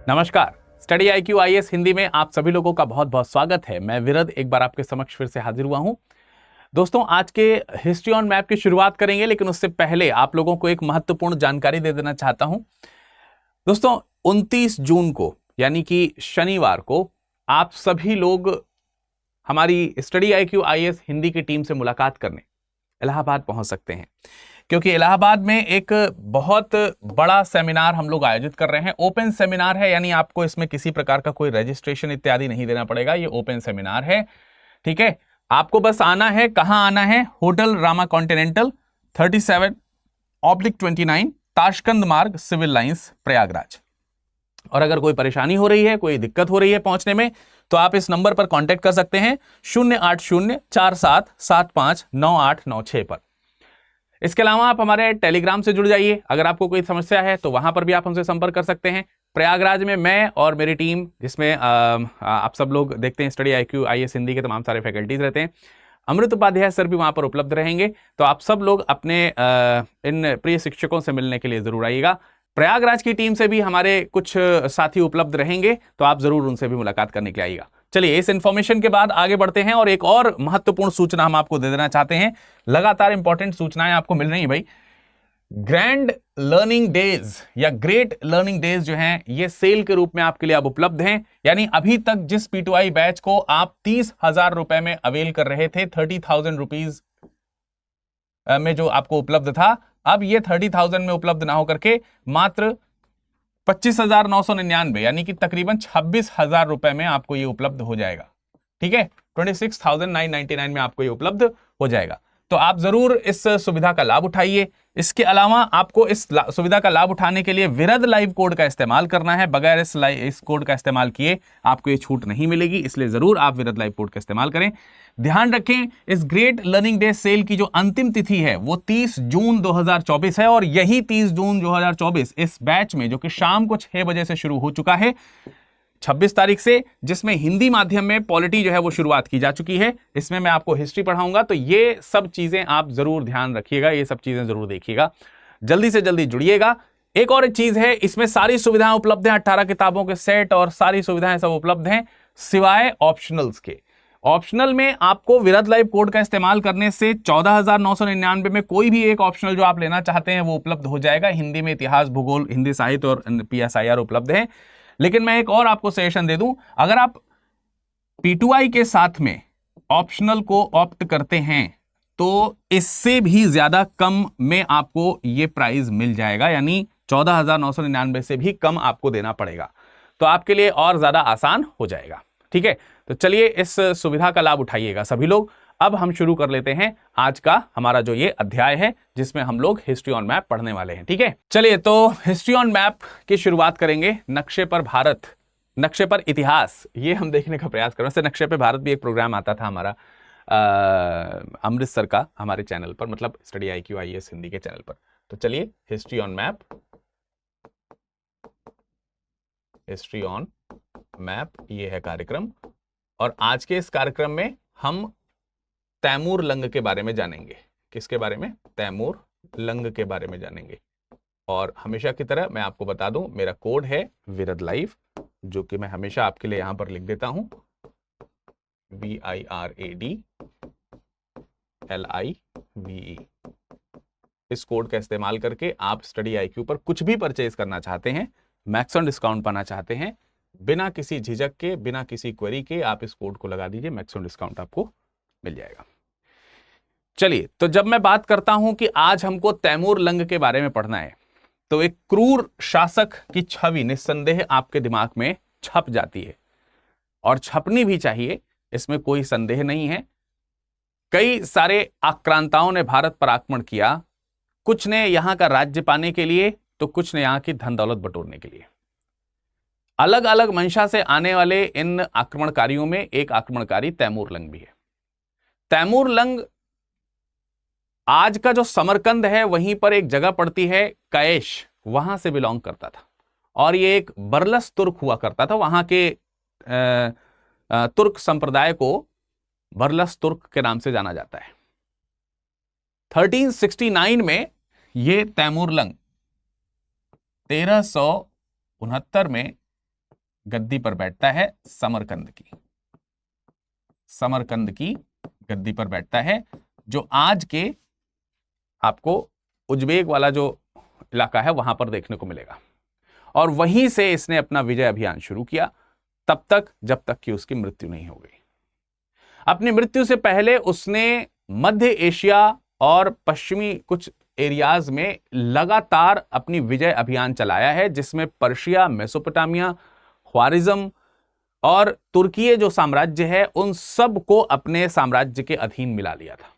नमस्कार। Study IQ IAS Hindi में आप सभी लोगों का बहुत बहुत स्वागत है। मैं विरद एक बार आपके समक्ष फिर से हाजिर हुआ हूं। दोस्तों, आज के हिस्ट्री ऑन मैप की शुरुआत करेंगे, लेकिन उससे पहले आप लोगों को एक महत्वपूर्ण जानकारी दे देना चाहता हूं। दोस्तों, 29 जून को यानी कि शनिवार को आप सभी लोग हमारी स्टडी IQ IAS हिंदी की टीम से मुलाकात करने इलाहाबाद पहुंच सकते हैं, क्योंकि इलाहाबाद में एक बहुत बड़ा सेमिनार हम लोग आयोजित कर रहे हैं। ओपन सेमिनार है, यानी आपको इसमें किसी प्रकार का कोई रजिस्ट्रेशन इत्यादि नहीं देना पड़ेगा। ये ओपन सेमिनार है, ठीक है। आपको बस आना है। कहां आना है? होटल रामा कॉन्टिनेंटल 37/29 ताशकंद मार्ग, सिविल लाइंस, प्रयागराज। और अगर कोई परेशानी हो रही है, कोई दिक्कत हो रही है पहुंचने में, तो आप इस नंबर पर कांटेक्ट कर सकते हैं 08047759896 पर। इसके अलावा आप हमारे टेलीग्राम से जुड़ जाइए। अगर आपको कोई समस्या है तो वहां पर भी आप हमसे संपर्क कर सकते हैं। प्रयागराज में मैं और मेरी टीम, जिसमें आप सब लोग देखते हैं स्टडी IQ IAS हिंदी के तमाम सारे फैकल्टीज रहते हैं, अमृत उपाध्याय सर भी वहां पर उपलब्ध रहेंगे। तो आप सब लोग अपने इन प्रिय शिक्षकों से मिलने के लिए जरूर आइएगा। प्रयागराज की टीम से भी हमारे कुछ साथी उपलब्ध रहेंगे, तो आप जरूर उनसे भी मुलाकात करने के लिए आइएगा। चलिए, इस इंफॉर्मेशन के बाद आगे बढ़ते हैं और एक और महत्वपूर्ण सूचना हम आपको दे देना चाहते हैं। लगातार इंपॉर्टेंट सूचनाएं आपको मिल रही हैं भाई। ग्रैंड लर्निंग डेज या ग्रेट लर्निंग डेज जो हैं, ये सेल के रूप में आपके लिए अब उपलब्ध हैं। यानी अभी तक जिस P2I बैच को आप 30,000 रुपए में अवेल कर रहे थे, 30,000 रुपीज में जो आपको उपलब्ध था, अब ये 30,000 में उपलब्ध ना होकर के मात्र 25,999 यानी कि तकरीबन 26,000 रुपए में आपको ये उपलब्ध हो जाएगा। ठीक है, 26,999 में आपको ये उपलब्ध हो जाएगा। तो आप जरूर इस सुविधा का लाभ उठाइए। इसके अलावा आपको इस सुविधा का लाभ उठाने के लिए विरद लाइव कोड का इस्तेमाल करना है। बगैर इस कोड का इस्तेमाल किए आपको ये छूट नहीं मिलेगी, इसलिए जरूर आप विरद लाइव कोड का इस्तेमाल करें। ध्यान रखें, इस ग्रेट लर्निंग डे सेल की जो अंतिम तिथि है वो 30 जून 2024 है, और यही 30 जून 2024 इस बैच में, जो कि शाम को 6 बजे से शुरू हो चुका है 26 तारीख से, जिसमें हिंदी माध्यम में पॉलिटी जो है वो शुरुआत की जा चुकी है, इसमें मैं आपको हिस्ट्री पढ़ाऊंगा। तो ये सब चीजें आप जरूर ध्यान रखिएगा, ये सब चीजें जरूर देखिएगा, जल्दी से जल्दी जुड़िएगा। एक और चीज है, इसमें सारी सुविधाएं उपलब्ध हैं, 18 किताबों के सेट और सारी सुविधाएं सब उपलब्ध हैं, सिवाय ऑप्शनल्स के। ऑप्शनल में आपको विरद लाइव कोड का इस्तेमाल करने से 14,999 में कोई भी एक ऑप्शनल जो आप लेना चाहते हैं वो उपलब्ध हो जाएगा। हिंदी में इतिहास, भूगोल, हिंदी साहित्य और PSIR उपलब्ध है। लेकिन मैं एक और आपको सजेशन दे दूं, अगर आप P2I के साथ में ऑप्शनल को ऑप्ट करते हैं तो इससे भी ज्यादा कम में आपको ये प्राइस मिल जाएगा, यानी 14,999 से भी कम आपको देना पड़ेगा। तो आपके लिए और ज्यादा आसान हो जाएगा। ठीक है, तो चलिए इस सुविधा का लाभ उठाइएगा सभी लोग। अब हम शुरू कर लेते हैं आज का हमारा जो ये अध्याय है, जिसमें हम लोग हिस्ट्री ऑन मैप पढ़ने वाले हैं। ठीक है, चलिए तो हिस्ट्री ऑन मैप की शुरुआत करेंगे। नक्शे पर भारत, नक्शे पर इतिहास, ये हम देखने का प्रयास कर रहे हैं। नक्शे पर भारत भी एक प्रोग्राम आता था हमारा अमृतसर का, हमारे चैनल पर, मतलब स्टडी IQ IAS हिंदी के चैनल पर। तो चलिए, history on map, history on map, ये है कार्यक्रम। और आज के इस कार्यक्रम में हम तैमूर लंग के बारे में जानेंगे। किसके बारे में? तैमूर लंग के बारे में जानेंगे। और हमेशा की तरह मैं आपको बता दूं, मेरा कोड है विरद लाइव, जो कि मैं हमेशा आपके लिए यहां पर लिख देता हूं, VIRADLIVE। इस कोड का इस्तेमाल करके आप स्टडी IQ पर कुछ भी परचेज करना चाहते हैं, मैक्सिमम डिस्काउंट पाना चाहते हैं, बिना किसी झिझक के, बिना किसी क्वेरी के आप इस कोड को लगा दीजिए, मैक्सिमम डिस्काउंट आपको मिल जाएगा। चलिए, तो जब मैं बात करता हूं कि आज हमको तैमूर लंग के बारे में पढ़ना है, तो एक क्रूर शासक की छवि निस्संदेह आपके दिमाग में छप जाती है, और छपनी भी चाहिए, इसमें कोई संदेह नहीं है। कई सारे आक्रांताओं ने भारत पर आक्रमण किया, कुछ ने यहां का राज्य पाने के लिए, तो कुछ ने यहां की धन दौलत बटोरने के लिए। अलग अलग मंशा से आने वाले इन आक्रमणकारियों में एक आक्रमणकारी तैमूर लंग भी है। तैमूर लंग आज का जो समरकंद है वहीं पर एक जगह पड़ती है कैश, वहां से बिलोंग करता था, और ये एक बरलस तुर्क हुआ करता था। वहां के तुर्क संप्रदाय को बरलस तुर्क के नाम से जाना जाता है। 1369 में ये तैमूर लंग 1369 में गद्दी पर बैठता है समरकंद की, समरकंद की गद्दी पर बैठता है, जो आज के आपको उज्बेक वाला जो इलाका है वहां पर देखने को मिलेगा। और वहीं से इसने अपना विजय अभियान शुरू किया, तब तक जब तक कि उसकी मृत्यु नहीं हो गई। अपनी मृत्यु से पहले उसने मध्य एशिया और पश्चिमी कुछ एरियाज में लगातार अपनी विजय अभियान चलाया है, जिसमें पर्शिया, मेसोपोटामिया, ख्वारिज्म और तुर्की जो साम्राज्य है उन सब को अपने साम्राज्य के अधीन मिला लिया था।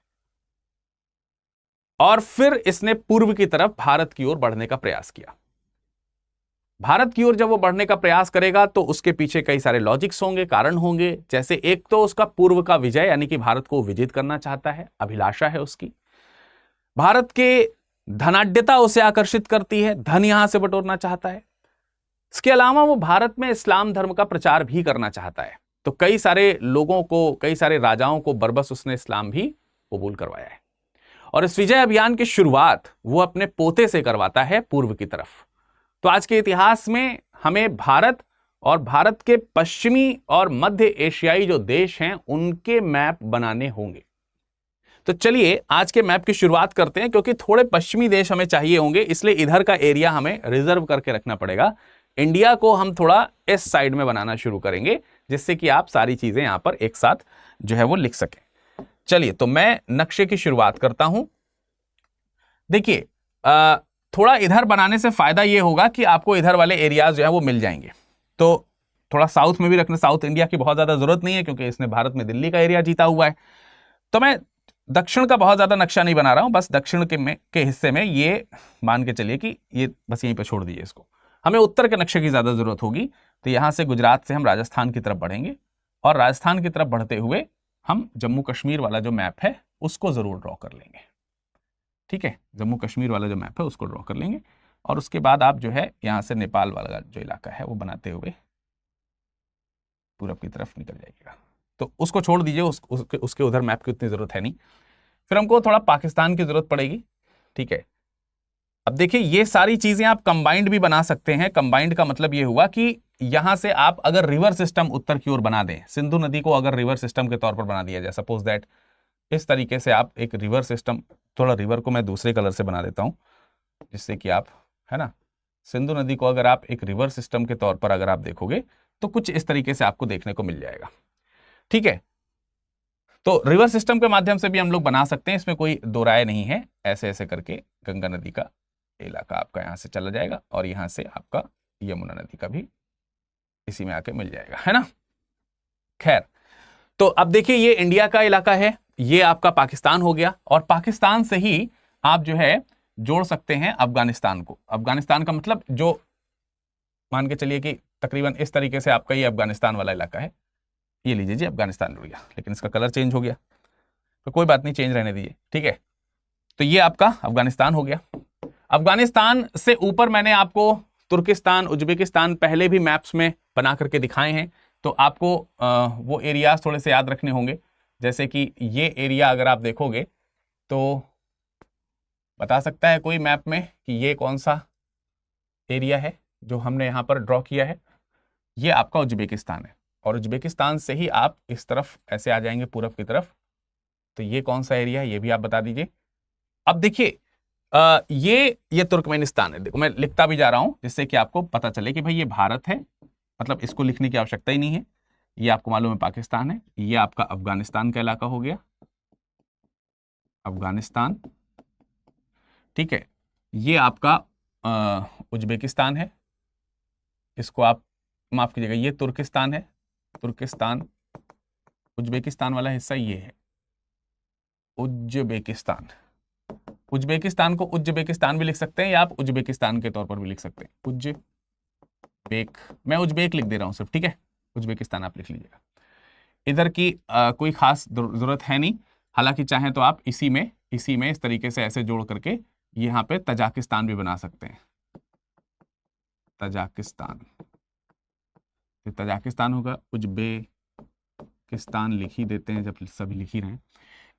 और फिर इसने पूर्व की तरफ भारत की ओर बढ़ने का प्रयास किया। भारत की ओर जब वो बढ़ने का प्रयास करेगा तो उसके पीछे कई सारे लॉजिक्स होंगे, कारण होंगे। जैसे एक तो उसका पूर्व का विजय, यानी कि भारत को विजित करना चाहता है, अभिलाषा है उसकी। भारत के धनाढ्यता उसे आकर्षित करती है, धन यहां से बटोरना चाहता है। इसके अलावा वो भारत में इस्लाम धर्म का प्रचार भी करना चाहता है। तो कई सारे लोगों को, कई सारे राजाओं को बरबस उसने इस्लाम भी कबूल करवाया है। और इस विजय अभियान की शुरुआत वो अपने पोते से करवाता है पूर्व की तरफ। तो आज के इतिहास में हमें भारत और भारत के पश्चिमी और मध्य एशियाई जो देश हैं उनके मैप बनाने होंगे। तो चलिए आज के मैप की शुरुआत करते हैं, क्योंकि थोड़े पश्चिमी देश हमें चाहिए होंगे, इसलिए इधर का एरिया हमें रिजर्व करके रखना पड़ेगा। इंडिया को हम थोड़ा इस साइड में बनाना शुरू करेंगे, जिससे कि आप सारी चीजें यहां पर एक साथ जो है वो लिख सकें। चलिए तो मैं नक्शे की शुरुआत करता हूं। देखिए थोड़ा इधर बनाने से फायदा यह होगा कि आपको इधर वाले एरियाज जो है वो मिल जाएंगे। तो थोड़ा साउथ में भी रखना, साउथ इंडिया की बहुत ज्यादा जरूरत नहीं है क्योंकि इसने भारत में दिल्ली का एरिया जीता हुआ है। तो मैं दक्षिण का बहुत ज्यादा नक्शा नहीं बना रहा हूं, बस दक्षिण के हिस्से में ये मान के चलिए कि ये बस यहीं पे छोड़ दीजिए इसको। हमें उत्तर के नक्शे की ज्यादा जरूरत होगी। तो यहां से गुजरात से हम राजस्थान की तरफ बढ़ेंगे, और राजस्थान की तरफ बढ़ते हुए हम जम्मू कश्मीर वाला जो मैप है उसको जरूर ड्रॉ कर लेंगे। ठीक है, जम्मू कश्मीर वाला जो मैप है उसको ड्रॉ कर लेंगे, और उसके बाद आप जो है यहां से नेपाल वाला जो इलाका है वो बनाते हुए पूरब की तरफ निकल जाइएगा। तो उसको छोड़ दीजिए, उसके उधर मैप की उतनी जरूरत है नहीं। फिर हमको थोड़ा पाकिस्तान की जरूरत पड़ेगी। ठीक है, अब देखिए ये सारी चीजें आप कंबाइंड भी बना सकते हैं। कंबाइंड का मतलब ये हुआ कि यहां से आप अगर रिवर सिस्टम उत्तर की ओर बना दें, सिंधु नदी को अगर रिवर सिस्टम के तौर पर बना दिया जाए, सपोज दैट इस तरीके से आप एक रिवर सिस्टम, थोड़ा रिवर को मैं दूसरे कलर से बना देता हूं जिससे कि आप, है ना, सिंधु नदी को अगर आप एक रिवर सिस्टम के तौर पर अगर आप देखोगे तो कुछ इस तरीके से आपको देखने को मिल जाएगा। ठीक है, तो रिवर सिस्टम के माध्यम से भी हम लोग बना सकते हैं, इसमें कोई दो राय नहीं है। ऐसे ऐसे करके गंगा नदी का इलाका आपका यहां से चला जाएगा, और यहां से आपका यमुना नदी का भी इसी में आके मिल जाएगा, है ना। खैर, तो अब देखिए ये इंडिया का इलाका है, ये आपका पाकिस्तान हो गया, और पाकिस्तान से ही आप जो है जोड़ सकते हैं अफगानिस्तान को। अफगानिस्तान का मतलब जो मान के चलिए कि तकरीबन इस तरीके से आपका ये अफगानिस्तान वाला इलाका है। ये लीजिए जी, अफगानिस्तान जुड़ गया, लेकिन इसका कलर चेंज हो गया, तो कोई बात नहीं, चेंज रहने दीजिए। ठीक है, तो ये आपका अफगानिस्तान हो गया। अफगानिस्तान से ऊपर मैंने आपको तुर्किस्तान, उज्बेकिस्तान पहले भी मैप्स में बना करके दिखाए हैं, तो आपको वो एरियाज थोड़े से याद रखने होंगे। जैसे कि ये एरिया अगर आप देखोगे तो बता सकता है कोई मैप में कि ये कौन सा एरिया है जो हमने यहाँ पर ड्रॉ किया है। ये आपका उज्बेकिस्तान है, और उज्बेकिस्तान से ही आप इस तरफ ऐसे आ जाएंगे पूरब की तरफ। तो ये कौन सा एरिया है ये भी आप बता दीजिए। अब देखिए ये तुर्कमेनिस्तान है। देखो मैं लिखता भी जा रहा हूं जिससे कि आपको पता चले कि भाई ये भारत है, मतलब इसको लिखने की आवश्यकता ही नहीं है। ये आपको मालूम है पाकिस्तान है। ये आपका अफगानिस्तान का इलाका हो गया, अफगानिस्तान। ठीक है, ये आपका उज्बेकिस्तान है, इसको आप माफ कीजिएगा, ये तुर्किस्तान है, तुर्किस्तान। उज्बेकिस्तान वाला हिस्सा ये है उज्बेकिस्तान। उज्बेकिस्तान को उज्बेकिस्तान भी लिख सकते हैं, या आप उज्बेकिस्तान के तौर पर भी लिख सकते हैं, उज्बेक। मैं उज्बेक लिख दे रहा हूं सिर्फ, ठीक है, उज्बेकिस्तान आप लिख लीजिएगा। इधर की कोई खास जरूरत है नहीं, हालांकि चाहें तो आप इसी में इस तरीके से ऐसे जोड़ करके यहां पे तजाकिस्तान भी बना सकते हैं, तजाकिस्तान। तो तजाकिस्तान होगा, उज्बेकिस्तान लिख ही देते हैं जब सभी लिख ही रहे हैं।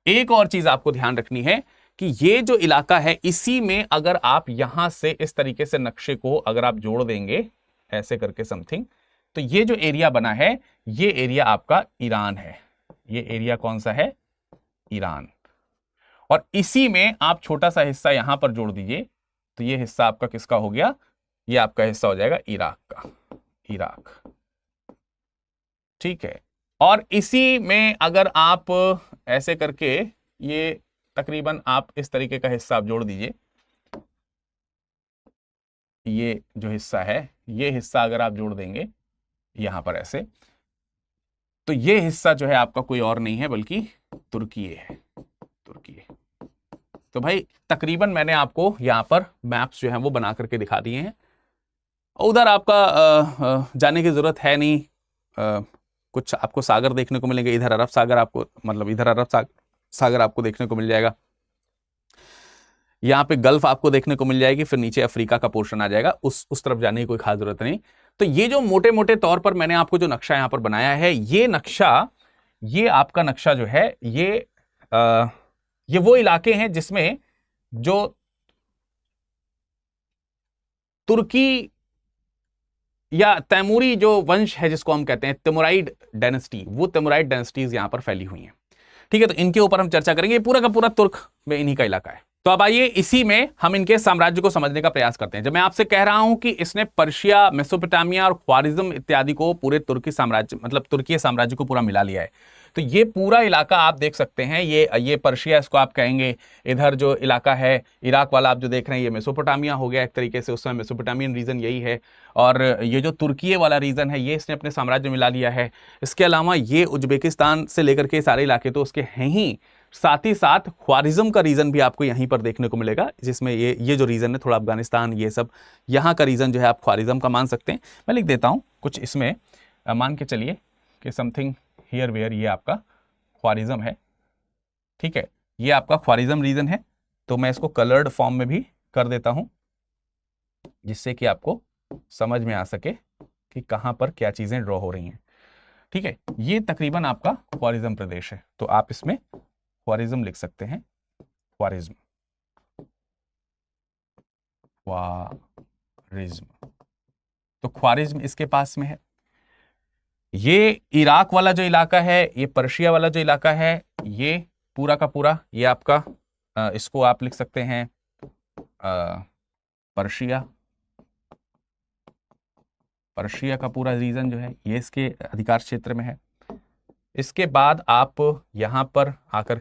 एक और चीज आपको ध्यान रखनी है कि ये जो इलाका है इसी में अगर आप यहां से इस तरीके से नक्शे को अगर आप जोड़ देंगे ऐसे करके समथिंग, तो ये जो एरिया बना है ये एरिया आपका ईरान है। ये एरिया कौन सा है? ईरान। और इसी में आप छोटा सा हिस्सा यहां पर जोड़ दीजिए, तो ये हिस्सा आपका किसका हो गया? ये आपका हिस्सा हो जाएगा इराक का, इराक। ठीक है। और इसी में अगर आप ऐसे करके ये तकरीबन आप इस तरीके का हिस्सा आप जोड़ दीजिए, ये जो हिस्सा है ये हिस्सा अगर आप जोड़ देंगे यहां पर ऐसे, तो ये हिस्सा जो है आपका कोई और नहीं है बल्कि तुर्की है, तुर्की। तो भाई तकरीबन मैंने आपको यहां पर मैप्स जो हैं वो बना करके दिखा दिए हैं। उधर आपका जाने की जरूरत है नहीं, कुछ आपको सागर देखने को मिलेंगे, इधर अरब सागर आपको, मतलब इधर अरब सागर आपको देखने को मिल जाएगा, यहाँ पे गल्फ आपको देखने को मिल जाएगी, फिर नीचे अफ्रीका का पोर्शन आ जाएगा, उस तरफ जाने की कोई खास जरूरत नहीं। तो ये जो मोटे मोटे तौर पर मैंने आपको जो नक्शा यहां पर बनाया है, ये नक्शा, ये आपका नक्शा जो है ये वो इलाके हैं जिसमें जो तुर्की या तैमूरी जो वंश है जिसको हम कहते हैं तिमुराइड डायनेस्टी, वो तिमुराइड डायनेस्टीज यहां पर फैली हुई हैं। ठीक है, तो इनके ऊपर हम चर्चा करेंगे। पूरा का पूरा तुर्क में इन्हीं का इलाका है। तो अब आइए इसी में हम इनके साम्राज्य को समझने का प्रयास करते हैं। जब मैं आपसे कह रहा हूं कि इसने पर्शिया, मेसोपोटामिया और ख्वारिज्म इत्यादि को पूरे तुर्की साम्राज्य, मतलब तुर्की साम्राज्य को पूरा मिला लिया है। तो ये पूरा इलाका आप देख सकते हैं, ये पर्शिया इसको आप कहेंगे। इधर जो इलाका है इराक वाला आप जो देख रहे हैं, ये मेसोपोटामिया हो गया एक तरीके से, उस समय मेसोपोटामियन रीजन यही है। और ये जो तुर्की वाला रीजन है ये इसने अपने साम्राज्य मिला लिया है। इसके अलावा ये उज्बेकिस्तान से लेकर के सारे इलाके तो उसके हैं ही, साथ ही साथ ख्वारिज्म का रीजन भी आपको यहीं पर देखने को मिलेगा, जिसमें ये जो रीजन है थोड़ा अफगानिस्तान, ये सब यहाँ का रीजन जो है आप ख्वारिज्म का मान सकते हैं। मैं लिख देता हूँ कुछ इसमें, मान के चलिए कि समथिंग हियर वेयर, ये आपका ख्वारिज्म है। ठीक है, ये आपका ख्वारिज्म रीजन है। तो मैं इसको कलर्ड फॉर्म में भी कर देता हूं जिससे कि आपको समझ में आ सके कि कहां पर क्या चीजें ड्रॉ हो रही हैं। ठीक है, ये तकरीबन आपका ख्वारिज्म प्रदेश है, तो आप इसमें ख्वारिज्म लिख सकते हैं, ख्वारिज्म, ख्वारिज्म। तो ख्वारिज्म इसके पास में है। ये इराक वाला जो इलाका है, ये पर्शिया वाला जो इलाका है, ये पूरा का पूरा ये आपका, इसको आप लिख सकते हैं पर्शिया, पर्शिया का पूरा रीजन जो है ये इसके अधिकार क्षेत्र में है। इसके बाद आप यहां पर आकर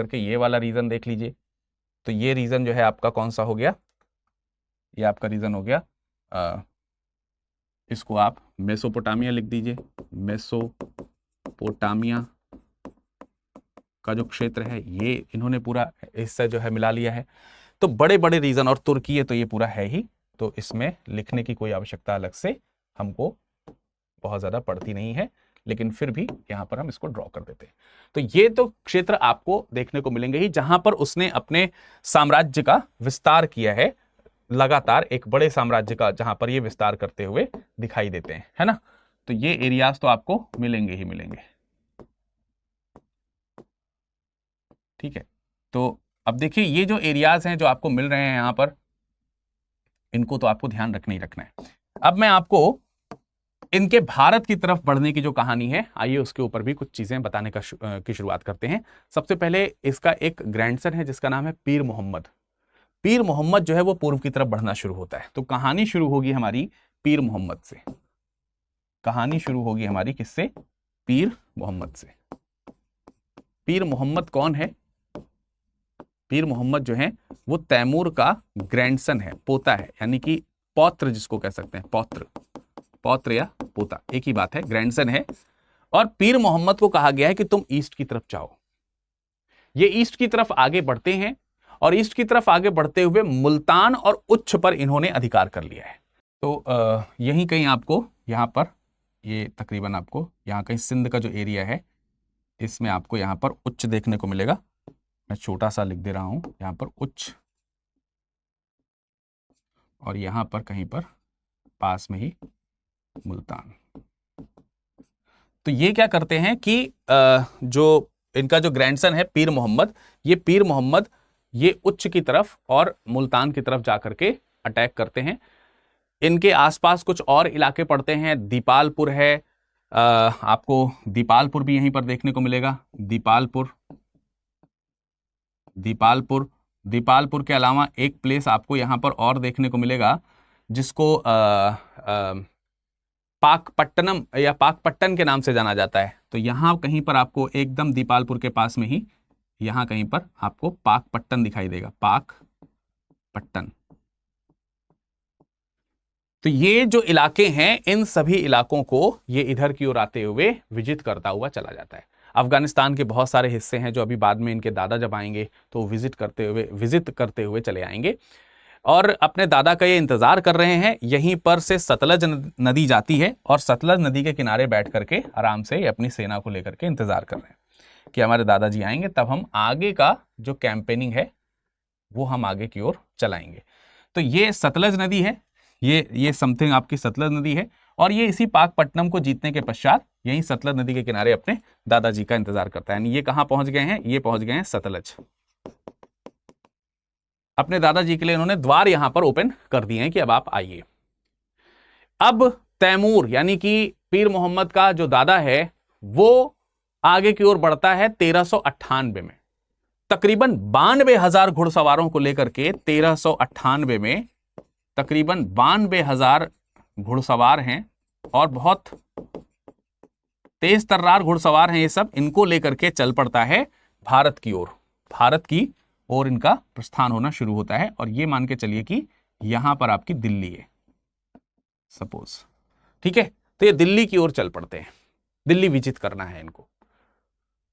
के ये वाला रीजन देख लीजिए। तो ये रीजन जो है आपका कौन सा हो गया? ये आपका रीजन हो गया, इसको आप मेसोपोटामिया लिख दीजिए। मेसोपोटामिया का जो क्षेत्र है ये इन्होंने पूरा हिस्सा जो है मिला लिया है। तो बड़े बड़े रीजन, और तुर्की है तो ये पूरा है ही, तो इसमें लिखने की कोई आवश्यकता अलग से हमको बहुत ज्यादा पड़ती नहीं है, लेकिन फिर भी यहां पर हम इसको ड्रॉ कर देते हैं। तो ये तो क्षेत्र आपको देखने को मिलेंगे ही जहां पर उसने अपने साम्राज्य का विस्तार किया है, लगातार एक बड़े साम्राज्य का जहां पर ये विस्तार करते हुए दिखाई देते हैं, है ना। तो ये एरियाज तो आपको मिलेंगे ही मिलेंगे। ठीक है, तो अब देखिए ये जो एरियाज हैं जो आपको मिल रहे हैं यहां पर, इनको तो आपको ध्यान रखना ही रखना है। अब मैं आपको इनके भारत की तरफ बढ़ने की जो कहानी है, आइए उसके ऊपर भी कुछ चीजें बताने की शुरुआत करते हैं। सबसे पहले इसका एक ग्रैंडसन है जिसका नाम है पीर मोहम्मद। पीर मोहम्मद जो है वो पूर्व की तरफ बढ़ना शुरू होता है। तो कहानी शुरू होगी हमारी पीर मोहम्मद से। कहानी शुरू होगी हमारी किससे? पीर मोहम्मद से। पीर मोहम्मद कौन है? पीर मोहम्मद जो है वो तैमूर का ग्रैंडसन है, पोता है, यानी कि पौत्र जिसको कह सकते हैं, पौत्र या पोता एक ही बात है, ग्रैंडसन है। और पीर मोहम्मद को कहा गया है कि तुम ईस्ट की तरफ जाओ। ये ईस्ट की तरफ आगे बढ़ते हैं और ईस्ट की तरफ आगे बढ़ते हुए मुल्तान और उच्छ पर इन्होंने अधिकार कर लिया है। तो यहीं कहीं आपको यहां पर, ये तकरीबन आपको यहां कहीं सिंध का जो एरिया है इसमें आपको यहां पर उच्च देखने को मिलेगा। मैं छोटा सा लिख दे रहा हूं यहां पर उच्च, और यहां पर कहीं पर पास में ही मुल्तान। तो ये क्या करते हैं कि जो इनका जो ग्रैंडसन है पीर मोहम्मद, ये पीर मोहम्मद ये उच्च की तरफ और मुल्तान की तरफ जाकर के अटैक करते हैं। इनके आसपास कुछ और इलाके पड़ते हैं। दीपालपुर है, आपको दीपालपुर भी यहीं पर देखने को मिलेगा। दीपालपुर, दीपालपुर, दीपालपुर के अलावा एक प्लेस आपको यहां पर और देखने को मिलेगा जिसको पाकपट्टनम या पाकपट्टन के नाम से जाना जाता है। तो यहां कहीं पर आपको एकदम दीपालपुर के पास में ही यहां कहीं पर आपको पाकपट्टन दिखाई देगा, पाकपट्टन। तो ये जो इलाके हैं, इन सभी इलाकों को ये इधर की ओर आते हुए विजिट करता हुआ चला जाता है। अफगानिस्तान के बहुत सारे हिस्से हैं जो अभी बाद में इनके दादा जब आएंगे तो विजिट करते हुए चले आएंगे। और अपने दादा का ये इंतजार कर रहे हैं। यहीं पर से सतलज नदी जाती है और सतलज नदी के किनारे बैठ करके आराम से अपनी सेना को लेकर के इंतजार कर रहे हैं कि हमारे दादाजी आएंगे, तब हम आगे का जो कैंपेनिंग है वो हम आगे की ओर चलाएंगे। तो ये सतलज नदी है, ये समथिंग आपकी सतलज नदी है। और ये इसी पाकपट्टनम को जीतने के पश्चात यही सतलज नदी के किनारे अपने दादाजी का इंतजार करता है। ये कहां पहुंच गए हैं? ये पहुंच गए हैं सतलज। अपने दादाजी के लिए इन्होंने द्वार यहां पर ओपन कर दिए हैं कि अब आप आइए। अब तैमूर यानी कि पीर मोहम्मद का जो दादा है वो आगे की ओर बढ़ता है 1398 में। तकरीबन 92,000 घुड़सवारों को लेकर के 1398 में तकरीबन 92,000 घुड़सवार हैं और बहुत तेज तर्रार घुड़सवार हैं ये सब। इनको लेकर के चल पड़ता है भारत की ओर। भारत की ओर इनका प्रस्थान होना शुरू होता है। और ये मान के चलिए कि यहां पर आपकी दिल्ली है सपोज, ठीक है। तो ये दिल्ली की ओर चल पड़ते हैं, दिल्ली विजिट करना है इनको।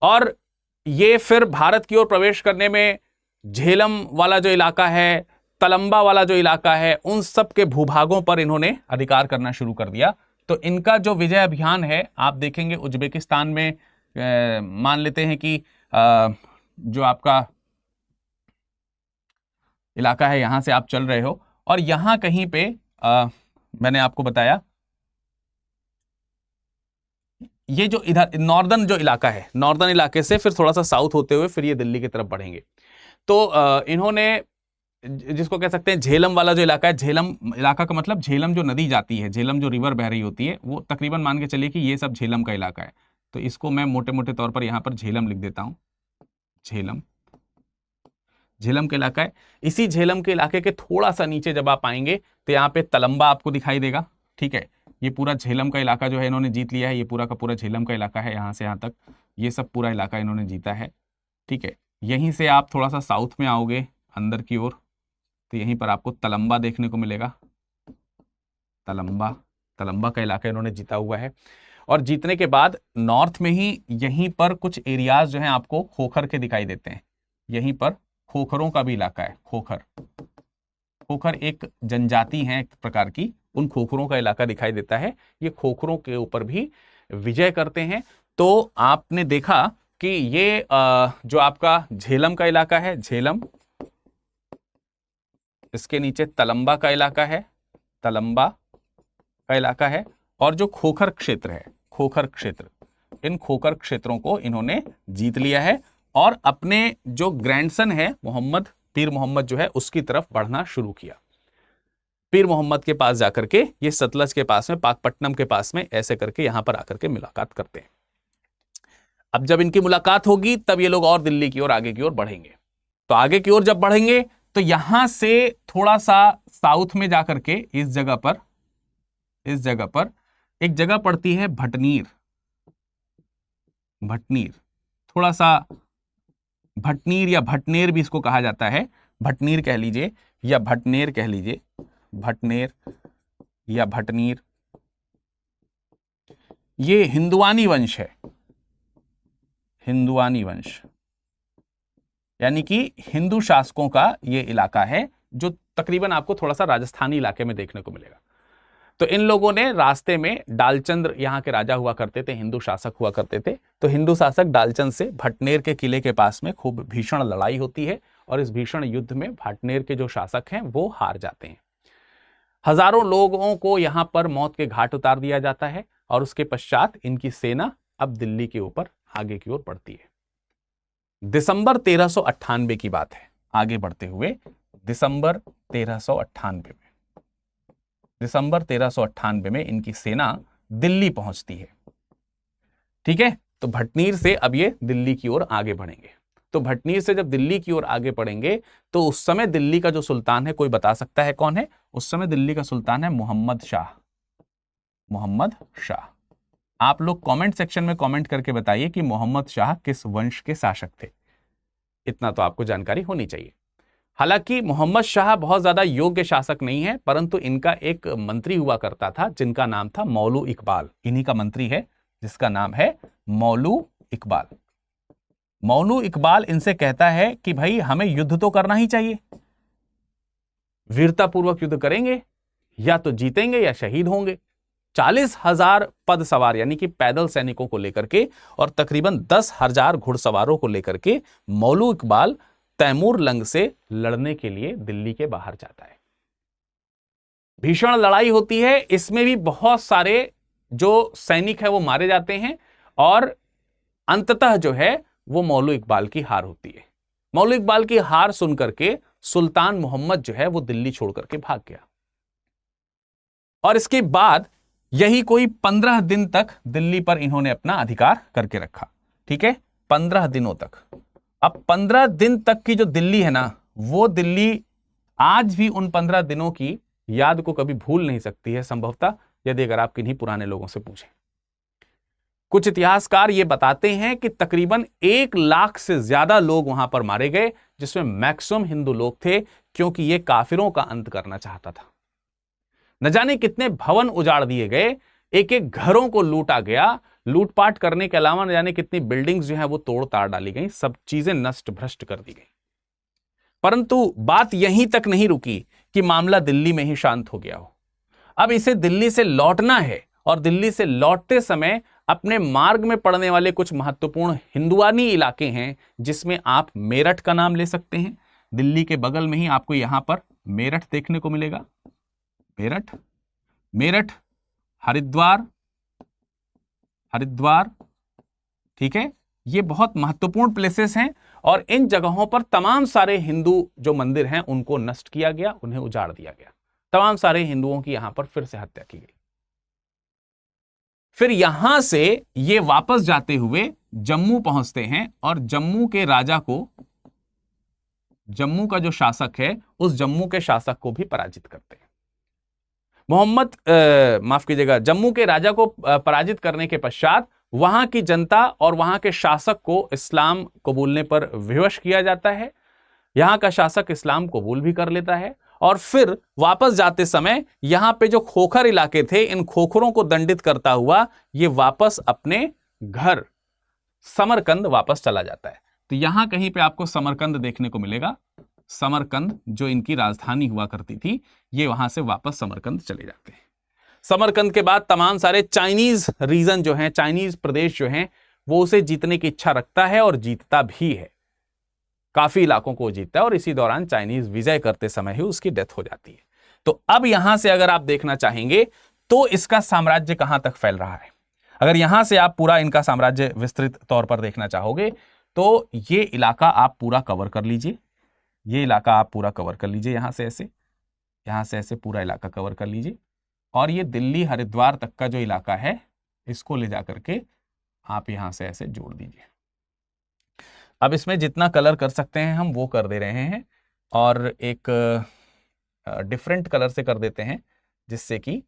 और ये फिर भारत की ओर प्रवेश करने में झेलम वाला जो इलाका है, तलंबा वाला जो इलाका है, उन सब के भूभागों पर इन्होंने अधिकार करना शुरू कर दिया। तो इनका जो विजय अभियान है आप देखेंगे उज्बेकिस्तान में, मान लेते हैं कि जो आपका इलाका है यहां से आप चल रहे हो और यहां कहीं पे मैंने आपको बताया ये जो इधर नॉर्दर्न जो इलाका है, नॉर्दर्न इलाके से फिर थोड़ा सा साउथ होते हुए फिर ये दिल्ली की तरफ बढ़ेंगे। तो इन्होंने जिसको कह सकते हैं झेलम वाला जो इलाका है, झेलम इलाका का मतलब झेलम जो नदी जाती है, झेलम जो रिवर बह रही होती है, वो तकरीबन मान के चलिए कि ये सब झेलम का इलाका है। तो इसको मैं मोटे मोटे तौर पर यहां पर झेलम लिख देता हूं। झेलम, झेलम का इलाका है। इसी झेलम के इलाके के थोड़ा सा नीचे जब आप आएंगे तो यहाँ पे तलंबा आपको दिखाई देगा, ठीक है। ये पूरा झेलम का इलाका जो है इन्होंने जीत लिया है। ये पूरा का पूरा झेलम का इलाका है, यहाँ से यहाँ तक ये सब पूरा इलाका इन्होंने जीता है, ठीक है। यहीं से आप थोड़ा सा साउथ में आओगे अंदर की ओर तो यहीं पर आपको तलंबा देखने को मिलेगा। तलंबा, तलंबा का इलाका इन्होंने जीता हुआ है। और जीतने के बाद नॉर्थ में ही यहीं पर कुछ एरियाज जो हैं आपको खोखर के दिखाई देते हैं। यहीं पर खोखरों का भी इलाका है। खोखर, खोखर एक जनजाति है एक प्रकार की, उन खोखरों का इलाका दिखाई देता है। ये खोखरों के ऊपर भी विजय करते हैं। तो आपने देखा कि ये जो आपका झेलम का इलाका है, झेलम, इसके नीचे तलंबा का इलाका है, तलंबा का इलाका है। और जो खोखर क्षेत्र है, खोखर क्षेत्र, इन खोखर क्षेत्रों को इन्होंने जीत लिया है और अपने जो ग्रैंडसन है मोहम्मद, पीर मोहम्मद जो है उसकी तरफ बढ़ना शुरू किया। पीर मोहम्मद के पास जाकर के ये सतलज के पास में, पाकपट्टनम के पास में ऐसे करके यहां पर आकर के मुलाकात करते हैं। अब जब इनकी मुलाकात होगी तब ये लोग और दिल्ली की ओर आगे की ओर बढ़ेंगे। तो आगे की ओर जब बढ़ेंगे तो यहां से थोड़ा सा साउथ में जाकर के इस जगह पर एक जगह पड़ती है भटनीर। भटनीर, थोड़ा सा भटनीर या भटनेर भी इसको कहा जाता है। भटनीर कह लीजिए या भटनेर कह लीजिए, भटनेर या भटनीर। ये हिंदुआनी वंश है, हिंदुआनी वंश यानी कि हिंदू शासकों का ये इलाका है जो तकरीबन आपको थोड़ा सा राजस्थानी इलाके में देखने को मिलेगा। तो इन लोगों ने रास्ते में, डालचंद्र यहाँ के राजा हुआ करते थे, हिंदू शासक हुआ करते थे। तो हिंदू शासक डालचंद से भटनेर के किले के पास में खूब भीषण लड़ाई होती है और इस भीषण युद्ध में भटनेर के जो शासक हैं वो हार जाते हैं। हजारों लोगों को यहां पर मौत के घाट उतार दिया जाता है और उसके पश्चात इनकी सेना अब दिल्ली के ऊपर आगे की ओर बढ़ती है। दिसंबर 1398 की बात है, आगे बढ़ते हुए दिसंबर 1398 में दिसंबर 1398 में इनकी सेना दिल्ली पहुंचती है। ठीक है, तो भटनीर से अब ये दिल्ली की ओर आगे बढ़ेंगे। तो भटनीर से जब दिल्ली की ओर आगे बढ़ेंगे तो उस समय दिल्ली का जो सुल्तान है, कोई बता सकता है कौन है? उस समय दिल्ली का सुल्तान है मोहम्मद शाह। मोहम्मद शाह। आप लोग कमेंट सेक्शन में कमेंट करके बताइए कि मोहम्मद शाह किस वंश के शासक थे। इतना तो आपको जानकारी होनी चाहिए। हालांकि मोहम्मद शाह बहुत ज्यादा योग्य शासक नहीं है, परंतु इनका एक मंत्री हुआ करता था जिनका नाम था मौलू इकबाल। इन्हीं का मंत्री है जिसका नाम है मौलू इकबाल। मौलू इकबाल इनसे कहता है कि भाई हमें युद्ध तो करना ही चाहिए, वीरतापूर्वक युद्ध करेंगे, या तो जीतेंगे या शहीद होंगे। 40,000 पद सवार यानी कि पैदल सैनिकों को लेकर के और तकरीबन 10,000 घुड़सवारों को लेकर के मौलू इकबाल तैमूर लंग से लड़ने के लिए दिल्ली के बाहर जाता है। भीषण लड़ाई होती है, इसमें भी बहुत सारे जो सैनिक है वो मारे जाते हैं और अंततः जो है वो मौलू इकबाल की हार होती है। मौलू इकबाल की हार सुनकर के सुल्तान मोहम्मद जो है वो दिल्ली छोड़ करके भाग गया और इसके बाद यही कोई 15 दिन तक दिल्ली पर इन्होंने अपना अधिकार करके रखा। ठीक है, 15 दिनों तक। अब 15 दिन तक की जो दिल्ली है ना, वो दिल्ली आज भी उन 15 दिनों की याद को कभी भूल नहीं सकती है संभवतः, यदि अगर आप किन्हीं पुराने लोगों से पूछें। कुछ इतिहासकार ये बताते हैं कि तकरीबन 1 लाख से ज्यादा लोग वहां पर मारे गए, जिसमें मैक्सिमम हिंदू लोग थे, क्योंकि ये काफिरों का अंत करना चाहता था। न जाने कितने भवन उजाड़ दिए गए, एक एक घरों को लूटा गया, लूटपाट करने के अलावा न जाने कितनी बिल्डिंग्स जो है वो तोड़ ताड़ डाली गई, सब चीजें नष्ट भ्रष्ट कर दी गई। परंतु बात यहीं तक नहीं रुकी कि मामला दिल्ली में ही शांत हो गया हो। अब इसे दिल्ली से लौटना है और दिल्ली से लौटते समय अपने मार्ग में पड़ने वाले कुछ महत्वपूर्ण हिंदुआनी इलाके हैं, जिसमें आप मेरठ का नाम ले सकते हैं। दिल्ली के बगल में ही आपको यहां पर मेरठ देखने को मिलेगा। मेरठ, मेरठ, हरिद्वार, हरिद्वार। ठीक है, ये बहुत महत्वपूर्ण प्लेसेस हैं और इन जगहों पर तमाम सारे हिंदू जो मंदिर हैं उनको नष्ट किया गया, उन्हें उजाड़ दिया गया। तमाम सारे हिंदुओं की यहां पर फिर से हत्या की गई। फिर यहां से ये वापस जाते हुए जम्मू पहुंचते हैं और जम्मू के राजा को, जम्मू का जो शासक है उस जम्मू के शासक को भी पराजित करते हैं। माफ कीजिएगा, जम्मू के राजा को पराजित करने के पश्चात वहां की जनता और वहां के शासक को इस्लाम कबूलने पर विवश किया जाता है। यहां का शासक इस्लाम कबूल भी कर लेता है और फिर वापस जाते समय यहां पे जो खोखर इलाके थे, इन खोखरों को दंडित करता हुआ ये वापस अपने घर समरकंद वापस चला जाता है। तो यहां कहीं पे आपको समरकंद देखने को मिलेगा। समरकंद जो इनकी राजधानी हुआ करती थी, ये वहां से वापस समरकंद चले जाते हैं। समरकंद के बाद तमाम सारे चाइनीज रीजन जो हैं, चाइनीज प्रदेश जो हैं, वो उसे जीतने की इच्छा रखता है और जीतता भी है। काफी इलाकों को जीतता है और इसी दौरान चाइनीज विजय करते समय ही उसकी डेथ हो जाती है। तो अब यहां से अगर आप देखना चाहेंगे तो इसका साम्राज्य कहां तक फैल रहा है, अगर यहां से आप पूरा इनका साम्राज्य विस्तृत तौर पर देखना चाहोगे तो ये इलाका आप पूरा कवर कर लीजिए। ये इलाका आप पूरा कवर कर लीजिए, यहां से ऐसे पूरा इलाका कवर कर लीजिए और ये दिल्ली हरिद्वार तक का जो इलाका है इसको ले जाकर के आप यहां से ऐसे जोड़ दीजिए। अब इसमें जितना कलर कर सकते हैं हम वो कर दे रहे हैं और एक डिफरेंट कलर से कर देते हैं जिससे कि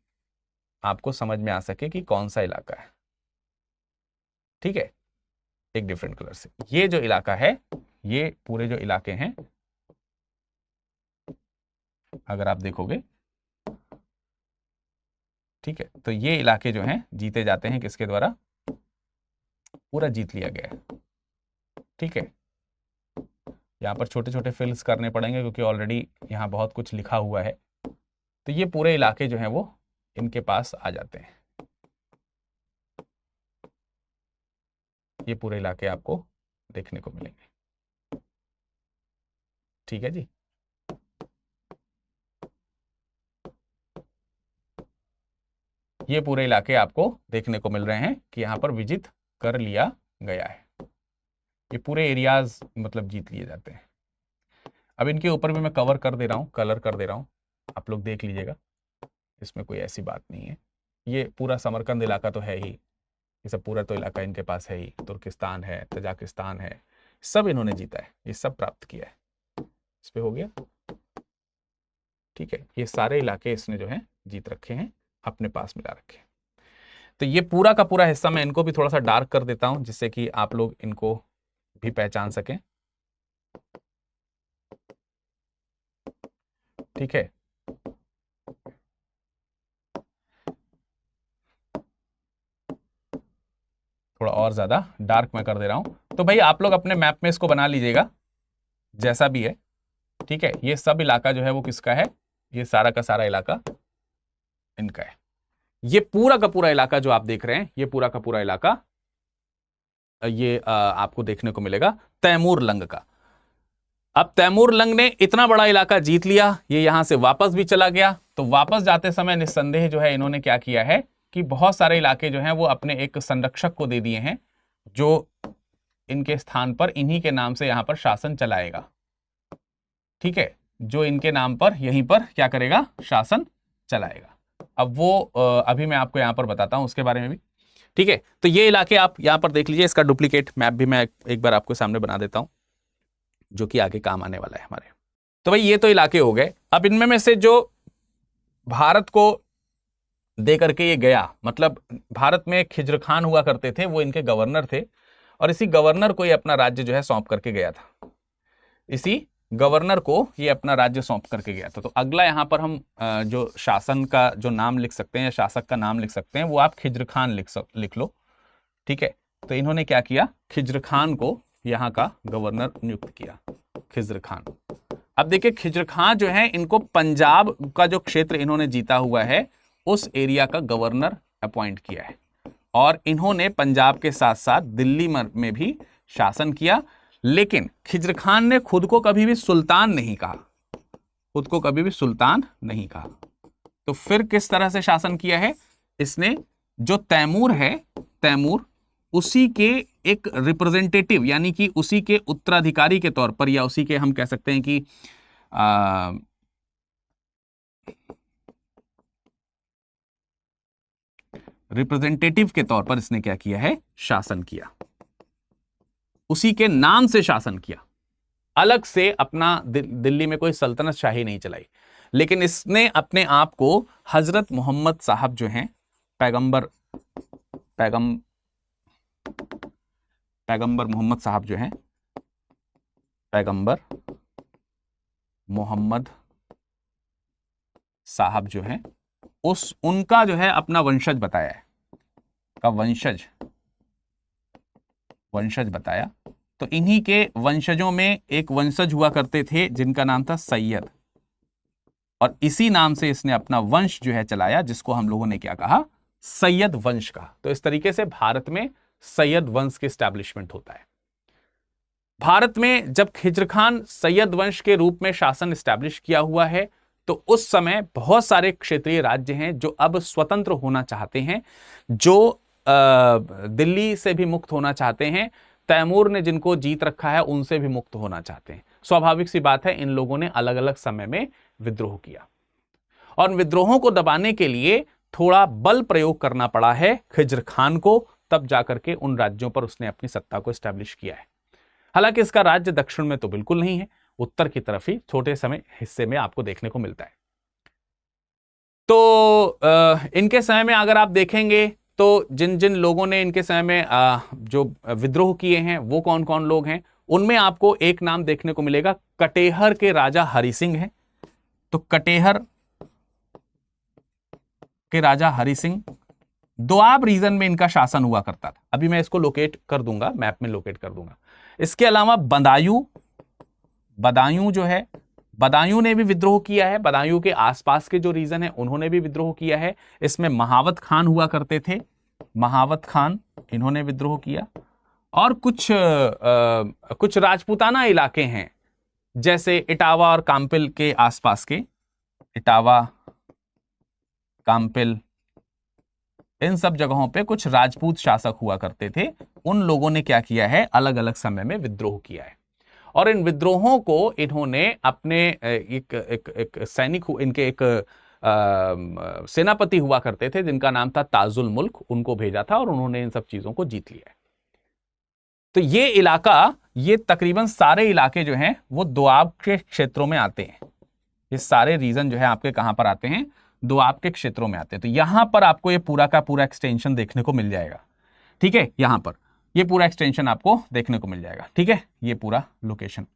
आपको समझ में आ सके कि कौन सा इलाका है। ठीक है, एक डिफरेंट कलर से। ये जो इलाका है, ये पूरे जो इलाके हैं, अगर आप देखोगे, ठीक है, तो ये इलाके जो हैं जीते जाते हैं किसके द्वारा? पूरा जीत लिया गया है। ठीक है, यहाँ पर छोटे छोटे फिल्स करने पड़ेंगे क्योंकि ऑलरेडी यहाँ बहुत कुछ लिखा हुआ है। तो ये पूरे इलाके जो हैं वो इनके पास आ जाते हैं। ये पूरे इलाके आपको देखने को मिलेंगे। ठीक है जी, ये पूरे इलाके आपको देखने को मिल रहे हैं कि यहाँ पर विजित कर लिया गया है। ये पूरे एरियाज मतलब जीत लिए जाते हैं। अब इनके ऊपर भी मैं कवर कर दे रहा हूँ, कलर कर दे रहा हूँ, आप लोग देख लीजिएगा। इसमें कोई ऐसी बात नहीं है। ये पूरा समरकंद इलाका तो है ही, ये सब पूरा तो इलाका इनके पास है ही, तुर्किस्तान है, तजाकिस्तान है, सब इन्होंने जीता है, ये सब प्राप्त किया है। इस पे हो गया, ठीक है। ये सारे इलाके इसने जो है जीत रखे हैं, अपने पास मिला रखे हैं। तो ये पूरा का पूरा हिस्सा मैं इनको भी थोड़ा सा डार्क कर देता हूं, जिससे कि आप लोग इनको भी पहचान सकें, ठीक है। थोड़ा और ज्यादा डार्क मैं कर दे रहा हूं। तो भाई आप लोग अपने मैप में इसको बना लीजिएगा जैसा भी है, ठीक है। ये सब इलाका जो है वो किसका है, ये सारा का सारा इलाका इनका है। ये पूरा का पूरा इलाका जो आप देख रहे हैं, ये पूरा का पूरा इलाका ये आपको देखने को मिलेगा तैमूर लंग का। अब तैमूर लंग ने इतना बड़ा इलाका जीत लिया, ये यहां से वापस भी चला गया। तो वापस जाते समय निस्संदेह जो है इन्होंने क्या किया है कि बहुत सारे इलाके जो हैं वो अपने एक संरक्षक को दे दिए हैं, जो इनके स्थान पर इन्हीं के नाम से यहां पर शासन चलाएगा, ठीक है। जो इनके नाम पर यहीं पर क्या करेगा, शासन चलाएगा। अब वो अभी मैं आपको यहां पर बताता हूं उसके बारे में भी, ठीक है। तो ये इलाके आप यहां पर देख लीजिए, इसका डुप्लीकेट मैप भी मैं एक बार आपके सामने बना देता हूं, जो कि आगे काम आने वाला है हमारे। तो भाई ये तो इलाके हो गए। अब इनमें में से जो भारत को दे करके ये गया, मतलब भारत में खिज्र खान हुआ करते थे, वो इनके गवर्नर थे, और इसी गवर्नर को ये अपना राज्य जो है सौंप करके गया था। इसी गवर्नर को ये अपना राज्य सौंप करके गया था। तो अगला यहां पर हम जो शासन का जो नाम लिख सकते हैं या शासक का नाम लिख सकते हैं, वो आप खिज्र खान लिख लो, ठीक है। तो इन्होंने क्या किया, खिज्र खान को यहां का गवर्नर नियुक्त किया, खिज्र खान। अब देखिए खिज्र खान जो है, इनको पंजाब का जो क्षेत्र इन्होंने जीता हुआ है उस एरिया का गवर्नर अपॉइंट किया है, और इन्होंने पंजाब के साथ साथ दिल्ली में भी शासन किया। लेकिन खिज्र खान ने खुद को कभी भी सुल्तान नहीं कहा, खुद को कभी भी सुल्तान नहीं कहा। तो फिर किस तरह से शासन किया है इसने, जो तैमूर है, तैमूर उसी के एक रिप्रेजेंटेटिव यानी कि उसी के उत्तराधिकारी के तौर पर, या उसी के हम कह सकते हैं कि रिप्रेजेंटेटिव के तौर पर इसने क्या किया है, शासन किया, उसी के नाम से शासन किया। अलग से अपना दिल्ली में कोई सल्तनत शाही नहीं चलाई, लेकिन इसने अपने आप को हजरत मोहम्मद साहब जो हैं, पैगंबर मोहम्मद साहब जो हैं, पैगंबर मोहम्मद साहब जो हैं, उनका जो है अपना वंशज बताया है, का वंशज बताया। तो इन्हीं के वंशजों में एक वंशज हुआ करते थे जिनका नाम था सैयद, और इसी नाम से इसने अपना वंश जो है चलाया, जिसको हम लोगों ने क्या कहा, सैयद वंश कहा। तो इस तरीके से भारत में सैयद वंश के एस्टैब्लिशमेंट होता है। भारत में जब खिज्र खान सैयद वंश के रूप में शासन एस्टैब्लिश किया हुआ है, तो उस समय बहुत सारे क्षेत्रीय राज्य हैं जो अब स्वतंत्र होना चाहते हैं, जो दिल्ली से भी मुक्त होना चाहते हैं, तैमूर ने जिनको जीत रखा है उनसे भी मुक्त होना चाहते हैं। स्वाभाविक सी बात है, इन लोगों ने अलग अलग समय में विद्रोह किया, और विद्रोहों को दबाने के लिए थोड़ा बल प्रयोग करना पड़ा है खिज्र खान को, तब जाकर के उन राज्यों पर उसने अपनी सत्ता को एस्टैब्लिश किया है। हालांकि इसका राज्य दक्षिण में तो बिल्कुल नहीं है, उत्तर की तरफ ही छोटे समय हिस्से में आपको देखने को मिलता है। तो इनके समय में अगर आप देखेंगे तो जिन जिन लोगों ने इनके समय में जो विद्रोह किए हैं वो कौन कौन लोग हैं, उनमें आपको एक नाम देखने को मिलेगा, कटेहर के राजा हरि सिंह हैं। तो कटेहर के राजा हरि सिंह, दोआब रीजन में इनका शासन हुआ करता था। अभी मैं इसको लोकेट कर दूंगा, मैप में लोकेट कर दूंगा। इसके अलावा बदायूं जो है, बदायूं ने भी विद्रोह किया है, बदायूं के आसपास के जो रीजन है उन्होंने भी विद्रोह किया है। इसमें महावत खान हुआ करते थे, महावत खान इन्होंने विद्रोह किया। और कुछ राजपूताना इलाके हैं, जैसे इटावा और काम्पिल के आसपास के, इटावा, काम्पिल, इन सब जगहों पे कुछ राजपूत शासक हुआ करते थे। उन लोगों ने क्या किया है, अलग अलग समय में विद्रोह किया है, और इन विद्रोहों को इन्होंने अपने एक सैनिक, इनके एक सेनापति हुआ करते थे जिनका नाम था ताजुल मुल्क, उनको भेजा था और उन्होंने इन सब चीजों को जीत लिया है। तो ये इलाका, ये तकरीबन सारे इलाके जो हैं वो दोआब के क्षेत्रों में आते हैं। ये सारे रीजन जो है आपके कहां पर आते हैं, दोआब के क्षेत्रों में आते हैं। तो यहां पर आपको ये पूरा का पूरा एक्सटेंशन देखने को मिल जाएगा, ठीक है। यहां पर ये पूरा एक्सटेंशन आपको देखने को मिल जाएगा, ठीक है। ये पूरा लोकेशन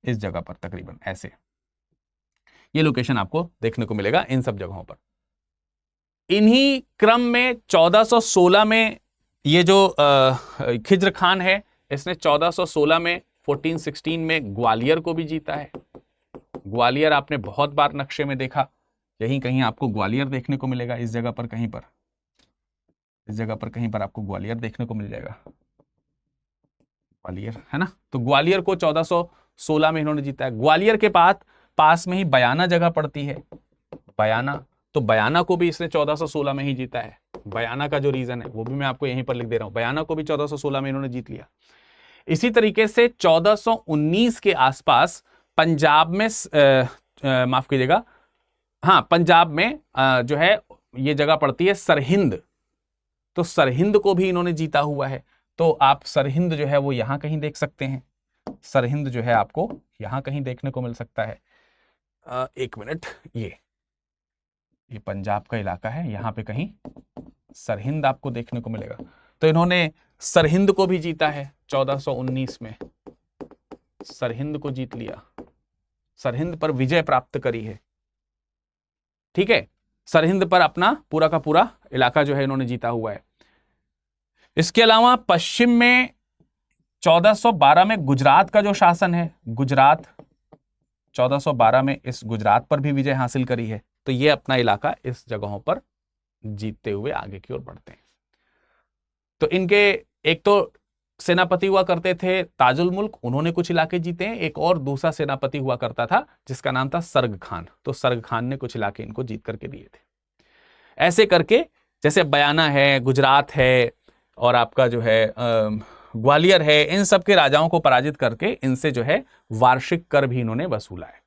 इस जगह पर तकरीबन ऐसे ये लोकेशन आपको देखने को मिलेगा इन सब जगहों पर। इन्हीं क्रम में 1416 में ये जो खिज्र खान है, इसने 1416 में 1416 में ग्वालियर को भी जीता है। ग्वालियर आपने बहुत बार नक्शे में देखा, यहीं कहीं आपको ग्वालियर देखने को मिलेगा, इस जगह पर कहीं पर, इस जगह पर कहीं पर आपको ग्वालियर देखने को मिल जाएगा, ग्वालियर है ना। तो ग्वालियर को 1416 में इन्होंने जीता है। ग्वालियर के पास में ही बयाना जगह पड़ती है, बयाना, तो बयाना को भी इसने 1416 में ही जीता है। बयाना का जो रीजन है वो भी मैं आपको यहीं पर लिख दे रहा हूं, बयाना को भी 1416 में इन्होंने जीत लिया। इसी तरीके से 1419 के आसपास पंजाब में माफ कीजिएगा, हाँ, पंजाब में जो है ये जगह पड़ती है सरहिंद, तो सरहिंद को भी इन्होंने जीता हुआ है। तो आप सरहिंद जो है वो यहां कहीं देख सकते हैं, सरहिंद जो है आपको यहां कहीं देखने को मिल सकता है। एक मिनट, ये पंजाब का इलाका है, यहां पे कहीं सरहिंद आपको देखने को मिलेगा। तो इन्होंने सरहिंद को भी जीता है 1419 में, सरहिंद को जीत लिया, सरहिंद पर विजय प्राप्त करी है, ठीक है। सरहिंद पर अपना पूरा का पूरा इलाका जो है इन्होंने जीता हुआ है। इसके अलावा पश्चिम में 1412 में गुजरात का जो शासन है, गुजरात 1412 में इस गुजरात पर भी विजय हासिल करी है। तो ये अपना इलाका इस जगहों पर जीतते हुए आगे की ओर बढ़ते हैं। तो इनके एक तो सेनापति हुआ करते थे ताजुल मुल्क, उन्होंने कुछ इलाके जीते हैं। एक और दूसरा सेनापति हुआ करता था जिसका नाम था सर्ग खान, तो सर्ग खान ने कुछ इलाके इनको जीत करके दिए थे। ऐसे करके जैसे बयाना है, गुजरात है और आपका जो है ग्वालियर है, इन सब के राजाओं को पराजित करके इनसे जो है वार्षिक कर भी इन्होंने वसूला है।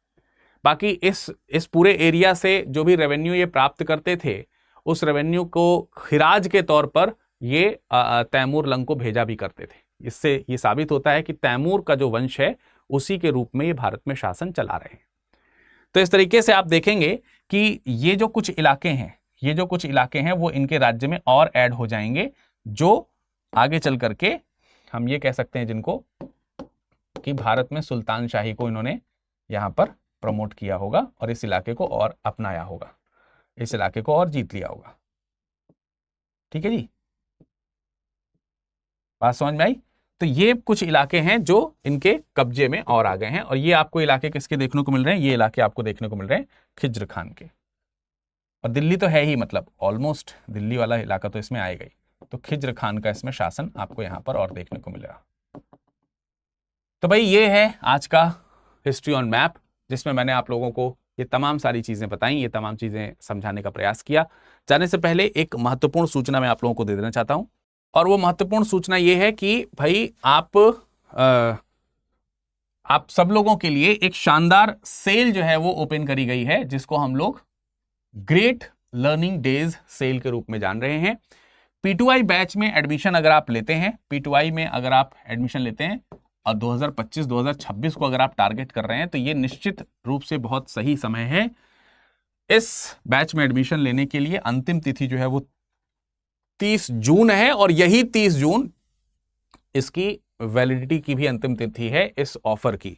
बाकी इस पूरे एरिया से जो भी रेवेन्यू ये प्राप्त करते थे, उस रेवेन्यू को खिराज के तौर पर ये तैमूर लंग को भेजा भी करते थे। इससे ये साबित होता है कि तैमूर का जो वंश है उसी के रूप में ये भारत में शासन चला रहे हैं। तो इस तरीके से आप देखेंगे कि ये जो कुछ इलाके हैं, ये जो कुछ इलाके हैं वो इनके राज्य में और ऐड हो जाएंगे, जो आगे चल करके हम ये कह सकते हैं जिनको कि भारत में सुल्तान शाही को इन्होंने यहां पर प्रमोट किया होगा और इस इलाके को और अपनाया होगा, इस इलाके को और जीत लिया होगा। ठीक है जी, बात समझ में आई। तो ये कुछ इलाके हैं जो इनके कब्जे में और आ गए हैं, और ये आपको इलाके किसके देखने को मिल रहे हैं, ये इलाके आपको देखने को मिल रहे हैं खिज्र खान के। और दिल्ली तो है ही, मतलब ऑलमोस्ट दिल्ली वाला इलाका तो इसमें आएगा ही। तो खिज्र खान का इसमें शासन आपको यहां पर और देखने को मिलेगा। तो भाई ये है आज का हिस्ट्री ऑन मैप, जिसमें मैंने आप लोगों को ये तमाम सारी चीजें बताई, ये तमाम चीजें समझाने का प्रयास किया। जाने से पहले एक महत्वपूर्ण सूचना मैं आप लोगों को दे देना चाहता हूं, और वो महत्वपूर्ण सूचना ये है कि भाई आप सब लोगों के लिए एक शानदार सेल जो है वो ओपन करी गई है, जिसको हम लोग ग्रेट लर्निंग डेज सेल के रूप में जान रहे हैं। P2I बैच में एडमिशन अगर आप लेते हैं, P2I में अगर आप एडमिशन लेते हैं और 2025-2026 को अगर आप टारगेट कर रहे हैं, तो ये निश्चित रूप से बहुत सही समय है। इस बैच में एडमिशन लेने के लिए अंतिम तिथि जो है वो 30 जून है, और यही 30 जून इसकी वैलिडिटी की भी अंतिम तिथि है इस ऑफर की।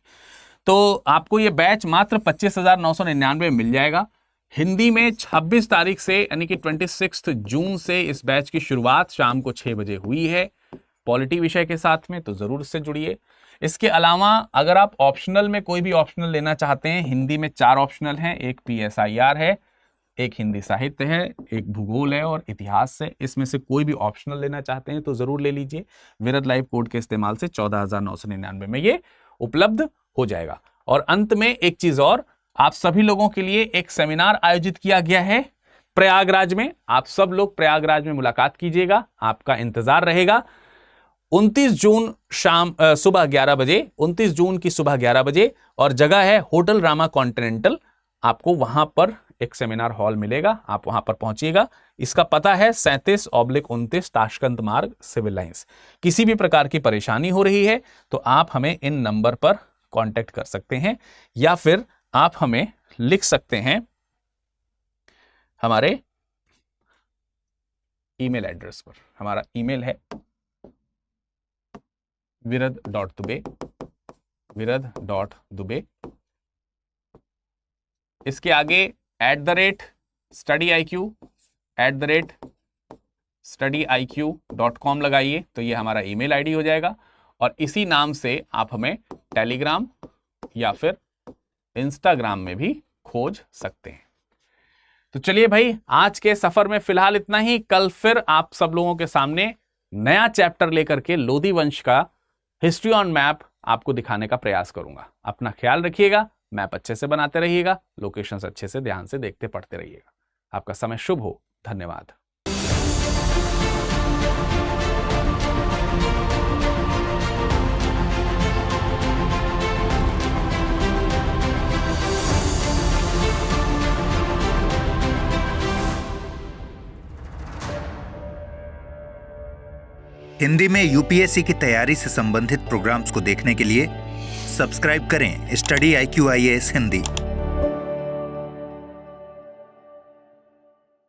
तो आपको ये बैच मात्र 25,999 में मिल जाएगा। हिंदी में 26 तारीख से यानी कि 26 जून से इस बैच की शुरुआत शाम को 6 बजे हुई है, पॉलिटी विषय के साथ में, तो जरूर इससे जुड़िए। इसके अलावा अगर आप ऑप्शनल में कोई भी ऑप्शनल लेना चाहते हैं, हिंदी में 4 ऑप्शनल हैं, एक PSIR है, एक हिंदी साहित्य है, एक भूगोल है और इतिहास है। इसमें से कोई भी ऑप्शनल लेना चाहते हैं तो जरूर ले लीजिए। विरद लाइव कोड के इस्तेमाल से 14,999 में ये उपलब्ध हो जाएगा। और अंत में एक चीज और, आप सभी लोगों के लिए एक सेमिनार आयोजित किया गया है प्रयागराज में। आप सब लोग प्रयागराज में मुलाकात कीजिएगा, आपका इंतजार रहेगा। 29 जून सुबह 11 बजे, 29 जून की सुबह 11 बजे, और जगह है होटल रामा कॉन्टिनेंटल। आपको वहां पर एक सेमिनार हॉल मिलेगा, आप वहां पर पहुंचिएगा। इसका पता है 37/29 ताशकंद मार्ग, सिविल लाइंस। किसी भी प्रकार की परेशानी हो रही है तो आप हमें इन नंबर पर कांटेक्ट कर सकते हैं, या फिर आप हमें लिख सकते हैं हमारे ईमेल एड्रेस पर। हमारा ईमेल है virad.dube, इसके आगे @studiiq.com लगाइए तो ये हमारा ईमेल आईडी हो जाएगा, और इसी नाम से आप हमें टेलीग्राम या फिर इंस्टाग्राम में भी खोज सकते हैं। तो चलिए भाई, आज के सफर में फिलहाल इतना ही। कल फिर आप सब लोगों के सामने नया चैप्टर लेकर के लोधी वंश का हिस्ट्री ऑन मैप आपको दिखाने का प्रयास करूंगा। अपना ख्याल रखिएगा, मैप अच्छे से बनाते रहिएगा, लोकेशंस अच्छे से ध्यान से देखते पढ़ते रहिएगा। आपका समय शुभ हो। धन्यवाद। हिंदी में यूपीएससी की तैयारी से संबंधित प्रोग्राम्स को देखने के लिए सब्सक्राइब करें स्टडी IQ IAS हिंदी।